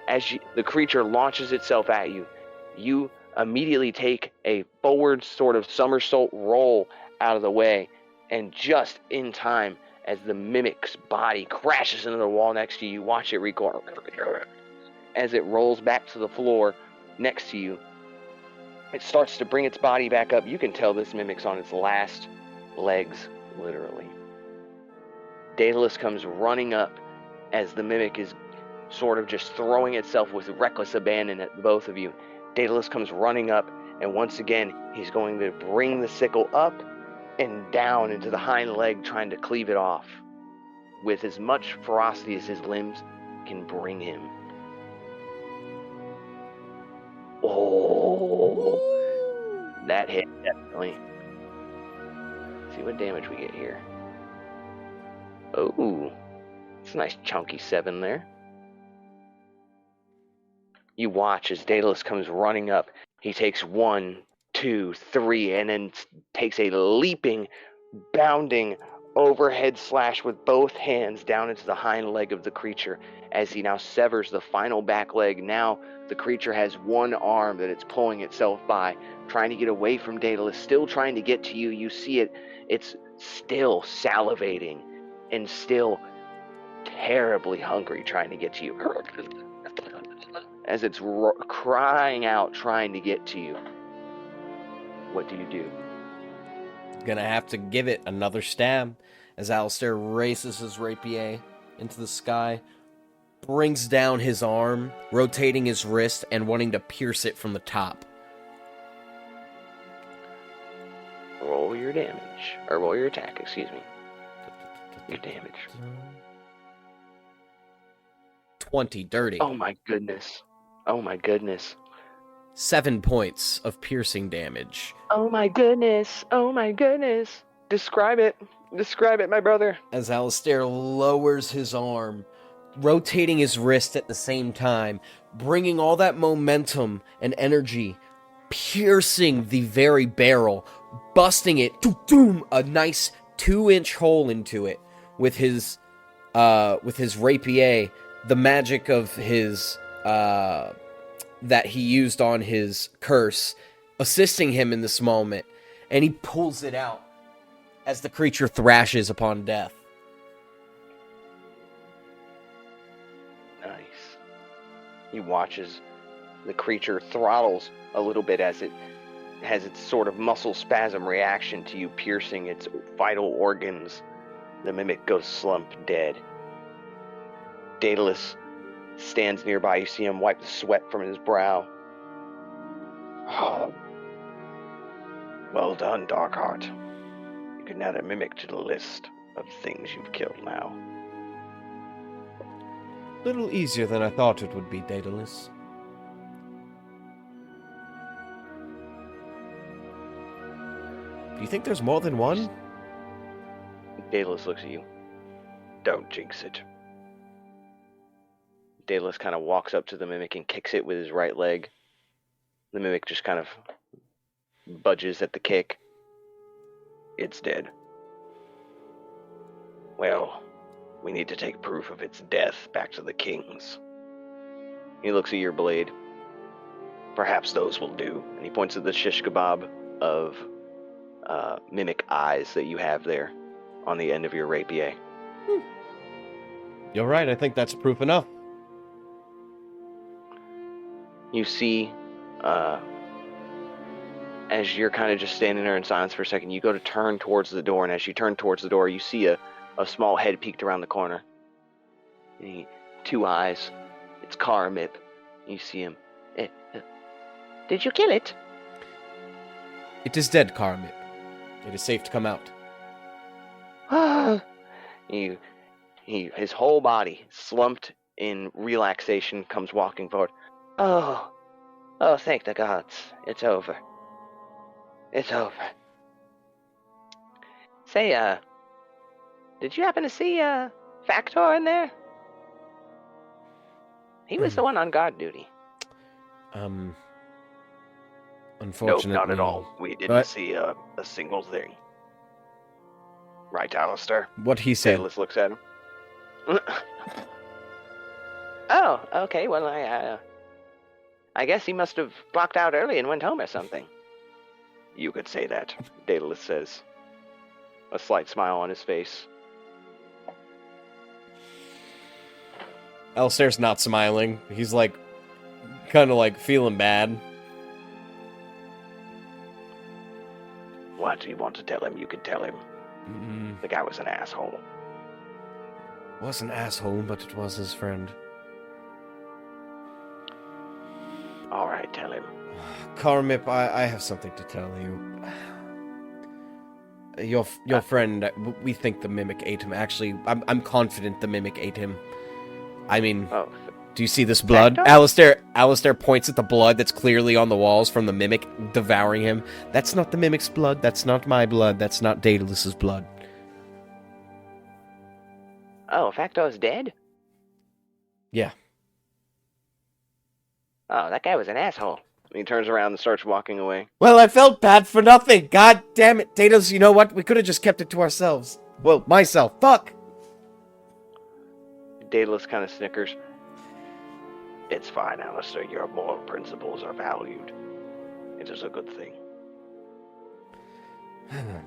As the creature launches itself at you, you immediately take a forward sort of somersault roll out of the way, and just in time, as the mimic's body crashes into the wall next to you, you watch it recoil. As it rolls back to the floor next to you, it starts to bring its body back up. You can tell this mimic's on its last legs, literally. Daedalus comes running up as the mimic is sort of just throwing itself with reckless abandon at both of you. Daedalus comes running up, and once again, he's going to bring the sickle up and down into the hind leg, trying to cleave it off with as much ferocity as his limbs can bring him. Oh, that hit, definitely. Let's see what damage we get here. Oh, it's a nice chunky 7 there. You watch as Daedalus comes running up. He takes 1, 2, 3, and then takes a leaping, bounding overhead slash with both hands down into the hind leg of the creature as he now severs the final back leg. Now the creature has 1 arm that it's pulling itself by, trying to get away from Daedalus, still trying to get to you. You see it. It's still salivating and still terribly hungry, trying to get to you. As it's crying out, trying to get to you. What do you do? Gonna have to give it another stab as Alastair races his rapier into the sky, brings down his arm, rotating his wrist and wanting to pierce it from the top. Roll your damage. Or roll your attack, excuse me. Your damage. 20 dirty. Oh my goodness. Oh my goodness. 7 points of piercing damage. Oh my goodness. Oh my goodness. Describe it. Describe it, my brother. As Alastair lowers his arm, rotating his wrist at the same time, bringing all that momentum and energy, piercing the very barrel, busting it, a nice 2-inch hole into it with his rapier, the magic of his that he used on his curse, assisting him in this moment, and he pulls it out as the creature thrashes upon death. Nice. He watches the creature throttles a little bit as it has its sort of muscle spasm reaction to you piercing its vital organs. The mimic goes slump dead. Daedalus stands nearby. You see him wipe the sweat from his brow. Oh. Well done, Darkheart. You can add a mimic to the list of things you've killed now. Little easier than I thought it would be, Daedalus. Do you think there's more than one? Daedalus looks at you. Don't jinx it. Daedalus kind of walks up to the mimic and kicks it with his right leg. The mimic just kind of budges at the kick. It's dead. Well, we need to take proof of its death back to the kings. He looks at your blade. Perhaps those will do. And he points at the shish kebab of mimic eyes that you have there on the end of your rapier. You're right, I think that's proof enough. you see, as you're kind of just standing there in silence for a second, you go to turn towards the door, and as you turn towards the door, you see a small head peeked around the corner. Two eyes. It's Karamip. You see him. Did you kill it? It is dead, Karamip. It is safe to come out. His whole body, slumped in relaxation, comes walking forward. Oh, thank the gods. It's over. It's over. Say, did you happen to see, Factor in there? He was the one on guard duty. Unfortunately... No, not at all. We didn't see a single thing. Right, Alastair? What he said. Daedallus looks at him. Oh, okay, well, I guess he must have blocked out early and went home or something. You could say that, Daedallus says. A slight smile on his face. Alastair's not smiling. He's like, kind of like feeling bad. What do you want to tell him? You can tell him. The guy was an asshole. Was an asshole, but it was his friend. All right, tell him. Karamip, I have something to tell you. Your friend, we think the mimic ate him. Actually, I'm confident the mimic ate him. I mean, do you see this blood? Alastair points at the blood that's clearly on the walls from the mimic devouring him. That's not the mimic's blood. That's not my blood. That's not Daedalus's blood. Oh, Factor's dead? Yeah. Oh, that guy was an asshole. He turns around and starts walking away. Well, I felt bad for nothing. God damn it. Daedalus, you know what? We could have just kept it to ourselves. Well, myself. Fuck. Daedalus kind of snickers. It's fine, Alastair. Your moral principles are valued. It is a good thing.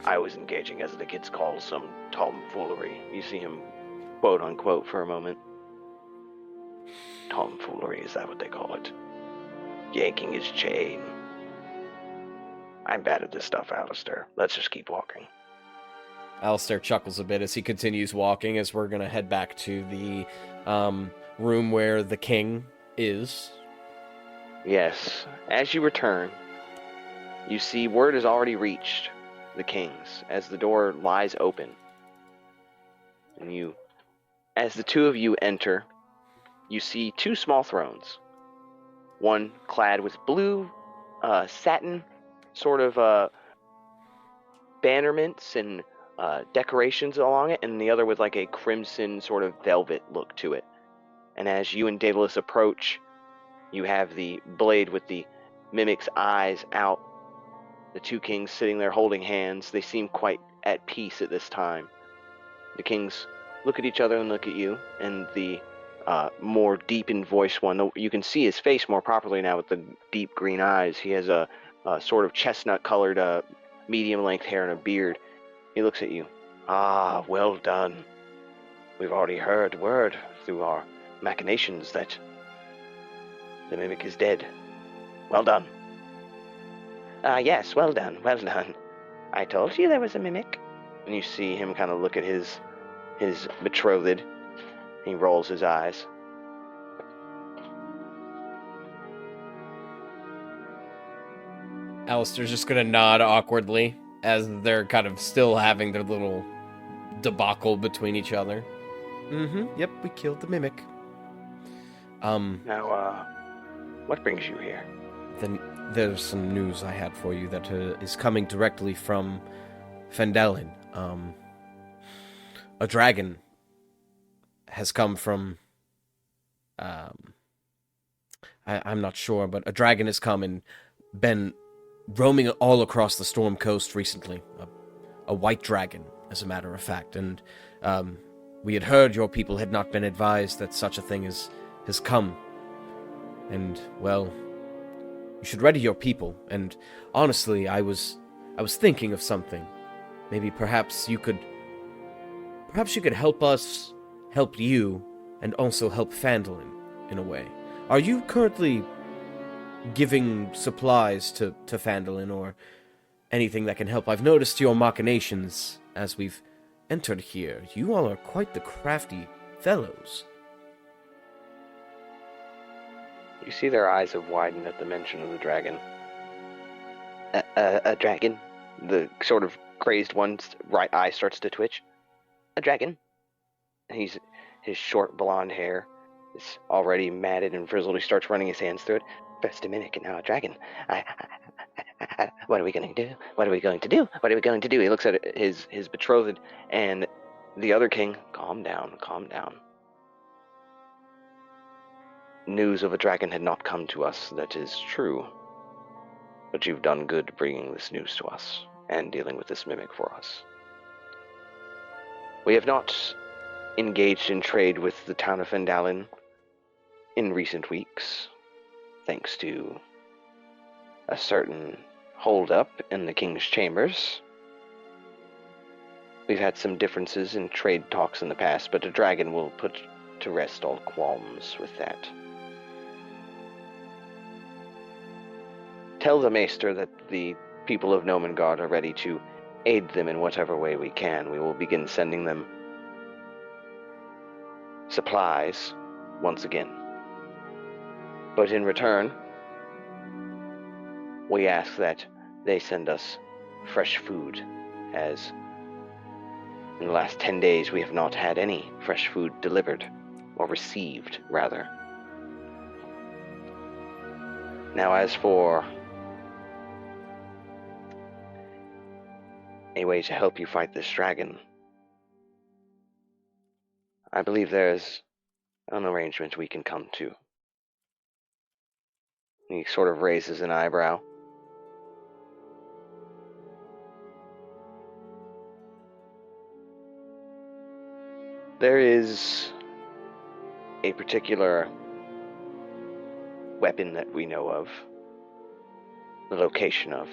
I was engaging, as the kids call, some tomfoolery. You see him, quote unquote, for a moment. Tomfoolery, is that what they call it? Yanking his chain. I'm bad at this stuff, Alastair. Let's just keep walking. Alastair chuckles a bit as he continues walking, as we're going to head back to the room where the king is. Yes. As you return, you see word has already reached the kings as the door lies open. And as the two of you enter, you see two small thrones. One clad with blue satin sort of bannerments and decorations along it, and the other with like a crimson sort of velvet look to it. And as you and Daedalus approach, you have the blade with the mimic's eyes out. The two kings sitting there holding hands. They seem quite at peace at this time. The kings look at each other and look at you, and the more deepened voice one, you can see his face more properly now with the deep green eyes. He has a sort of chestnut-colored medium-length hair and a beard. He looks at you. Ah, well done. We've already heard word through our machinations that the mimic is dead. Well done. Yes, well done, well done. I told you there was a mimic. And you see him kind of look at his betrothed. He rolls his eyes. Alastair's just going to nod awkwardly as they're kind of still having their little debacle between each other. Yep, we killed the mimic. Now, what brings you here? Then there's some news I had for you that is coming directly from Phendelin. A dragon has come from... I'm not sure, but a dragon has come and been roaming all across the Storm Coast recently. A white dragon, as a matter of fact. And we had heard your people had not been advised that such a thing has come. And, well, you should ready your people. And honestly, I was thinking of something. Maybe perhaps you could help us help you, and also help Phandalin in a way. Are you currently giving supplies to Phandalin or anything that can help. I've noticed your machinations as we've entered here. You all are quite the crafty fellows. You see their eyes have widened at the mention of the dragon. A dragon? The sort of crazed one's right eye starts to twitch. A dragon? His short blonde hair is already matted and frizzled. He starts running his hands through it. First a mimic and now a dragon. What are we going to do? What are we going to do? What are we going to do? He looks at his betrothed and the other king. Calm down, calm down. News of a dragon had not come to us, that is true. But you've done good bringing this news to us and dealing with this mimic for us. We have not engaged in trade with the town of Phandalin in recent weeks, thanks to a certain hold-up in the king's chambers. We've had some differences in trade talks in the past, but a dragon will put to rest all qualms with that. Tell the Maester that the people of Gnomengarde are ready to aid them in whatever way we can. We will begin sending them supplies once again. But in return, we ask that they send us fresh food, as in the last 10 days we have not had any fresh food delivered, or received, rather. Now, as for a way to help you fight this dragon, I believe there's an arrangement we can come to. He sort of raises an eyebrow. There is a particular weapon that we know of, the location of.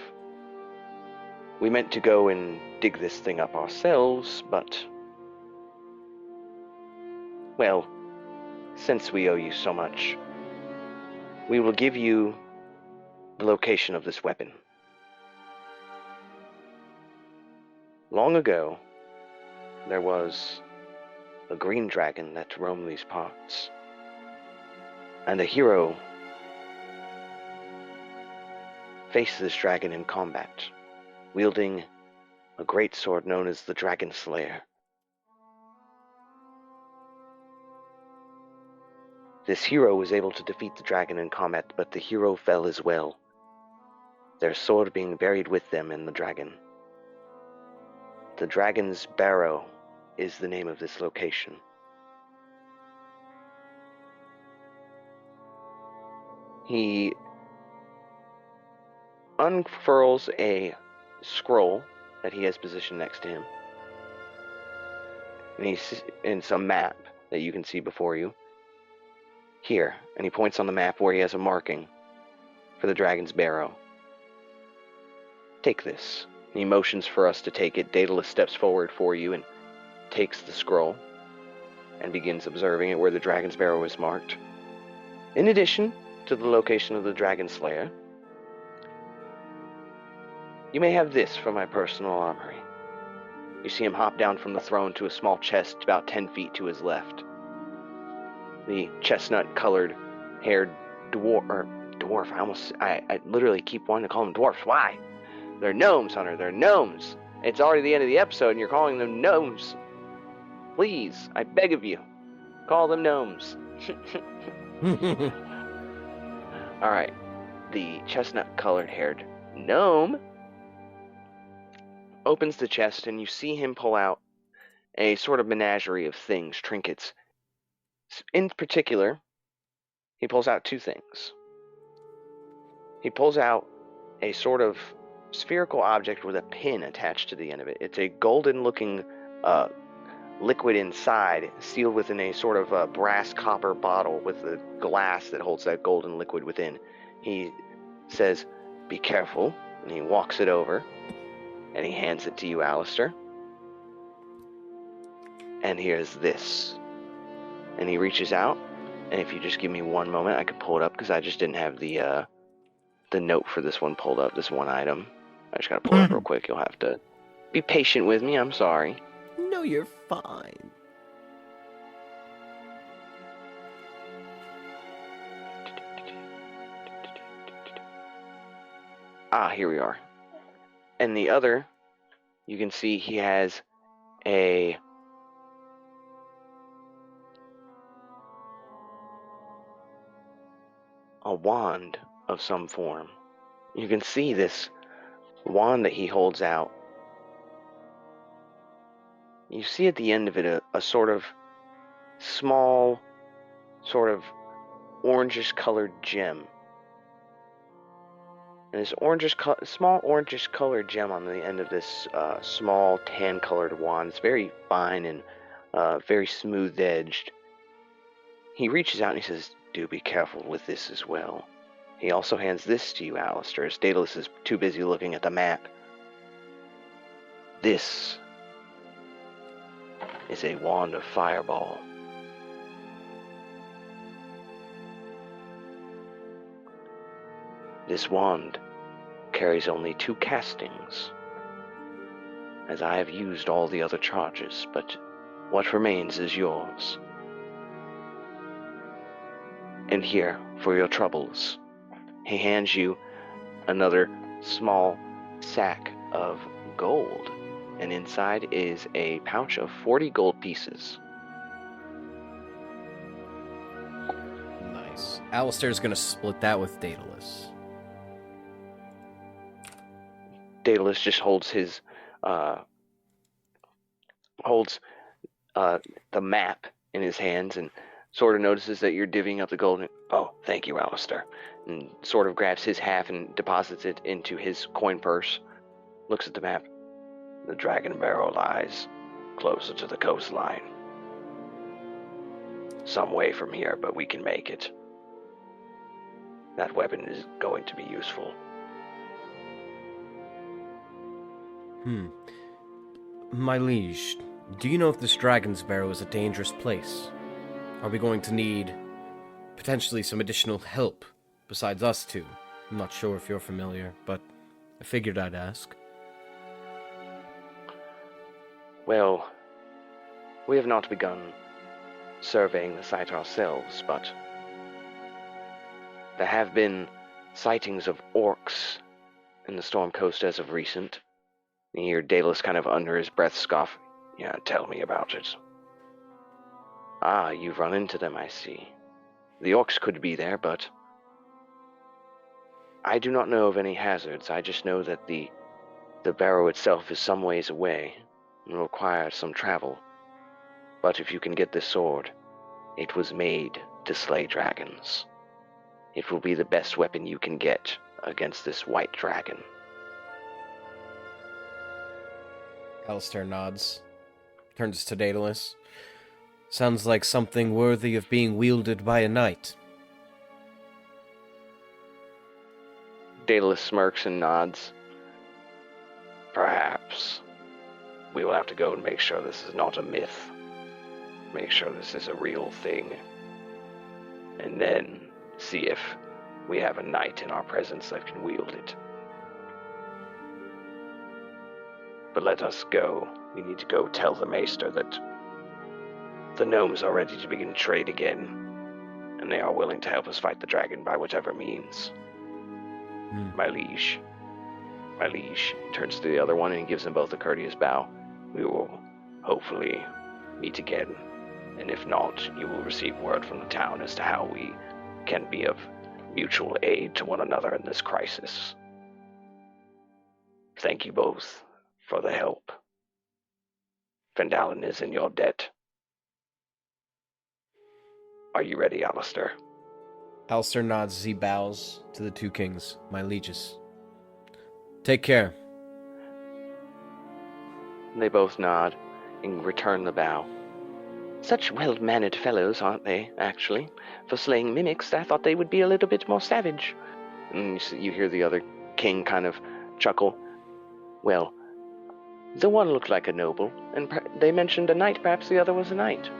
We meant to go and dig this thing up ourselves, but, well, since we owe you so much, we will give you the location of this weapon. Long ago, there was a green dragon that roamed these parts, and a hero faced this dragon in combat, wielding a great sword known as the Dragon Slayer. This hero was able to defeat the dragon in combat, but the hero fell as well, their sword being buried with them in the dragon. The Dragon's Barrow is the name of this location. He unfurls a scroll that he has positioned next to him, and he's in some map that you can see before you. Here, and he points on the map where he has a marking for the Dragon's Barrow. Take this. And he motions for us to take it. Daedallus steps forward for you and takes the scroll and begins observing it where the Dragon's Barrow is marked. In addition to the location of the Dragon Slayer, you may have this from my personal armory. You see him hop down from the throne to a small chest about 10 feet to his left. The chestnut-colored haired dwarf. I literally keep wanting to call them dwarfs. Why? They're gnomes, Hunter. They're gnomes. It's already the end of the episode and you're calling them gnomes. Please, I beg of you, call them gnomes. Alright. The chestnut-colored haired gnome opens the chest and you see him pull out a sort of menagerie of things, trinkets. In particular, he pulls out two things. He pulls out a sort of spherical object with a pin attached to the end of it. It's a golden-looking liquid inside, sealed within a sort of brass copper bottle with a glass that holds that golden liquid within. He says, "Be careful," and he walks it over, and he hands it to you, Alastair. And here's this. And he reaches out, and if you just give me one moment, I can pull it up because I just didn't have the the note for this one pulled up, this one item. I just gotta pull it up real quick. You'll have to be patient with me. I'm sorry. No, you're fine. Ah, here we are. And the other, you can see he has a wand of some form. You can see this wand that he holds out. You see at the end of it a sort of small, sort of orangish colored gem. And this small orangish colored gem on the end of this small tan colored wand. It's very fine and very smooth edged. He reaches out and he says, "Do be careful with this as well." He also hands this to you, Alastair, as Daedallus is too busy looking at the map. This is a wand of fireball. This wand carries only 2 castings, as I have used all the other charges, but what remains is yours. And here, for your troubles, he hands you another small sack of gold, and inside is a pouch of 40 gold pieces. Nice. Alastair's gonna split that with Daedallus. Daedalus just holds his the map in his hands and sort of notices that you're divvying up the gold. And, "Oh, thank you, Alastair," and sort of grabs his half and deposits it into his coin purse. Looks at the map. "The Dragon Barrow lies closer to the coastline. Some way from here, but we can make it. That weapon is going to be useful." My liege, do you know if this Dragon's Barrow is a dangerous place? Are we going to need potentially some additional help besides us two? I'm not sure if you're familiar, but I figured I'd ask. Well, we have not begun surveying the site ourselves, but there have been sightings of orcs in the Storm Coast as of recent. You hear Daedalus kind of under his breath scoff, "Yeah, tell me about it." "Ah, you've run into them, I see. The orcs could be there, but I do not know of any hazards. I just know that the barrow itself is some ways away and will require some travel. But if you can get this sword, it was made to slay dragons. It will be the best weapon you can get against this white dragon." Alastair nods, turns to Daedalus. Sounds like something worthy of being wielded by a knight. Daedalus smirks and nods. "Perhaps. We will have to go and make sure this is not a myth. Make sure this is a real thing. And then see if we have a knight in our presence that can wield it. But let us go. We need to go tell the Maester that the gnomes are ready to begin trade again, and they are willing to help us fight the dragon by whatever means. My liege." My liege turns to the other one and gives them both a courteous bow. "We will hopefully meet again, and if not, you will receive word from the town as to how we can be of mutual aid to one another in this crisis. Thank you both for the help. Fandalin is in your debt. Are you ready, Alastair?" Alastair nods as he bows to the 2 kings, my lieges. "Take care." They both nod and return the bow. "Such well-mannered fellows, aren't they, actually? For slaying mimics, I thought they would be a little bit more savage." And you hear the other king kind of chuckle. "Well, the one looked like a noble, and they mentioned a knight. Perhaps the other was a knight.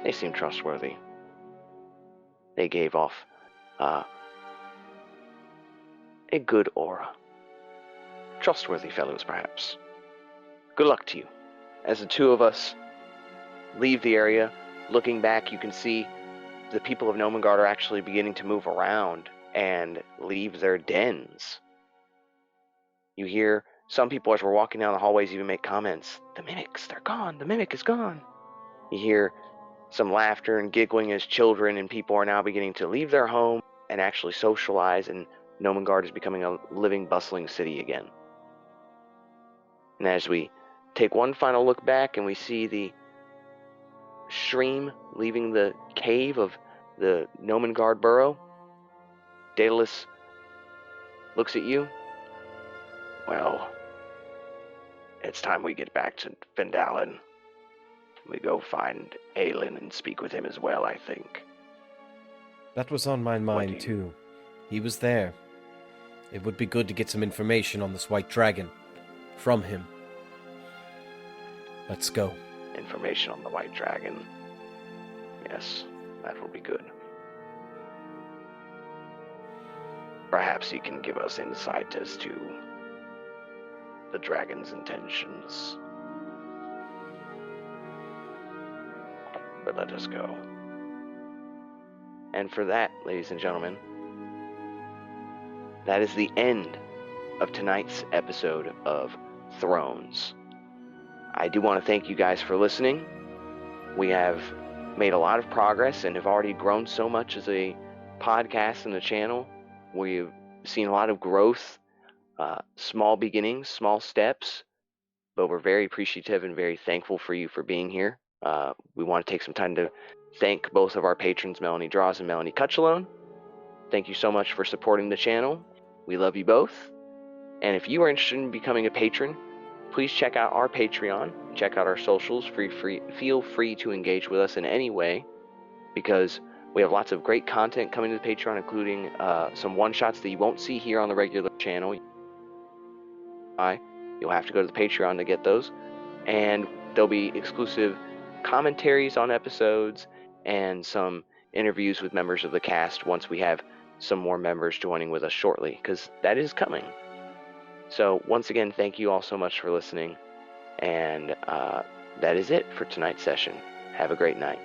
They seem trustworthy." They gave off a good aura. Trustworthy fellows, perhaps. Good luck to you. As the two of us leave the area, looking back, you can see the people of Gnomengarde are actually beginning to move around and leave their dens. You hear some people, as we're walking down the hallways, even make comments. The mimics, they're gone. The mimic is gone. You hear some laughter and giggling as children and people are now beginning to leave their home and actually socialize, and Gnomengarde is becoming a living, bustling city again. And as we take one final look back and we see the stream leaving the cave of the Gnomengarde burrow, Daedallus looks at you. Well, it's time we get back to Vindalin. We go find Aelin and speak with him as well, I think. That was on my mind, too. He was there. It would be good to get some information on this white dragon from him. Let's go. Information on the white dragon. Yes, that will be good. Perhaps he can give us insight as to the dragon's intentions. But let us go. And for that, ladies and gentlemen, that is the end of tonight's episode of Thrones. I do want to thank you guys for listening. We have made a lot of progress and have already grown so much as a podcast and a channel. We've seen a lot of growth, small beginnings, small steps, but we're very appreciative and very thankful for you for being here. We want to take some time to thank both of our patrons, Melanie Droz and Melanie Cocciolone. Thank you so much for supporting the channel. We love you both. And if you are interested in becoming a patron, please check out our Patreon. Check out our socials. Feel free to engage with us in any way, because we have lots of great content coming to the Patreon, including some one-shots that you won't see here on the regular channel. You'll have to go to the Patreon to get those. And there'll be exclusive commentaries on episodes and some interviews with members of the cast once we have some more members joining with us shortly, because that is coming. So once again, thank you all so much for listening, and that is it for tonight's session. Have a great night.